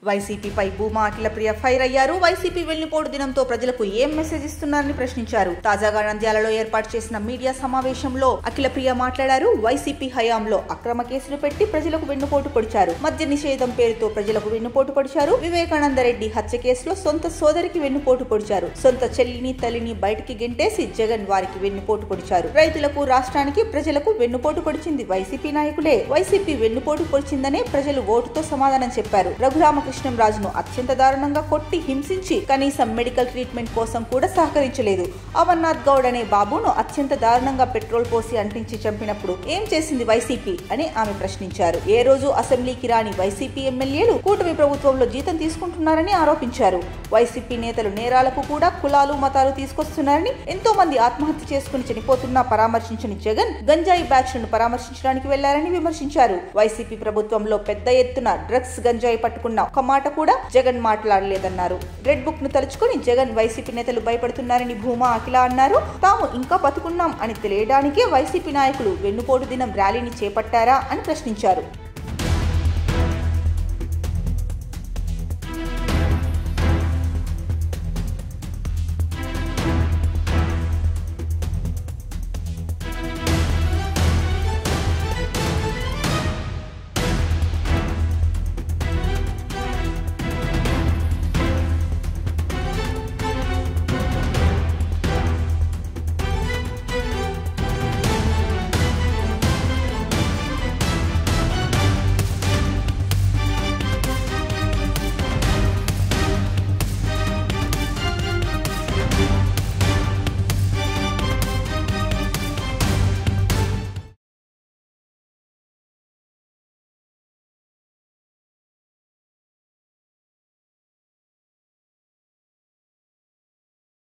వైసీపీపై Bhuma Akhilapriya fire అయ్యారు. YCP వెళ్లిపోటు దినంతో ప్రజలకు ఏం మెసేజ్ ఇస్తున్నారని ప్రశ్నించారు. తాజాగా నంద్యాలలో ఏర్పాటు చేసిన మీడియా సమావేశంలో అఖిలప్రియ మాట్లాడారు. వైసీపీ హయాంలో అక్రమ కేసులు పెట్టి ప్రజలకు వెన్నుపోటు పొడిచారు. మద్య నిషేధం పేరుతో ప్రజలకు వెన్నుపోటు పొడిచారు. వివేకానందరెడ్డి హత్య కేసులో సొంత సోదరికి వెన్నుపోటు పొడిచారు. సొంత చెల్లిని తల్లిని బయటికి గెంటేసి జగన్ వారికి వెన్నుపోటు పొడిచారు. రైతులకు, రాష్ట్రానికి, ప్రజలకు వెన్నుపోటు పొడిచింది వైసీపీ నాయకులే. వైసీపీ వెన్నుపోటు పొడిచిందనే ప్రజలు ఓటుతో సమాధానం చెప్పారు. రఘురామకృష్ణంరాజును అత్యంత దారుణంగా కొట్టి హింసించి కనీసం మెడికల్ ట్రీట్మెంట్ కోసం కూడా సహకరించలేదు. అమర్నాథ్ గౌడ్ అనే బాబును అత్యంత దారుణంగా పెట్రోల్ పోసి అంటించి చంపినప్పుడు ఏం చేసింది వైసీపీ అని ఆమె ప్రశ్నించారు. ఏ రోజు అసెంబ్లీకి రాని వైసీపీ ఎమ్మెల్యేలు కూటమి ప్రభుత్వంలో జీతం తీసుకుంటున్నారని ఆరోపించారు. వైసీపీ నేతలు నేరాలకు కూడా కులాలు, మతాలు తీసుకొస్తున్నారని, ఎంతో మంది ఆత్మహత్య చేసుకుని చనిపోతున్నా పరామర్శించని జగన్ గంజాయి బ్యాచ్ లను పరామర్శించడానికి వెళ్లారని విమర్శించారు. వైసీపీ ప్రభుత్వంలో పెద్ద ఎత్తున డ్రగ్స్, గంజాయి పట్టుకున్న ఒక్క మాట కూడా జగన్ మాట్లాడలేదన్నారు. రెడ్ బుక్ ను తలుచుకుని జగన్ వైసీపీ నేతలు భయపడుతున్నారని భూమా అఖిల అన్నారు. తాము ఇంకా బతుకున్నాం అని తెలియడానికే వైసీపీ నాయకులు వెన్నుపోటు దినం ర్యాలీని చేపట్టారా అని ప్రశ్నించారు.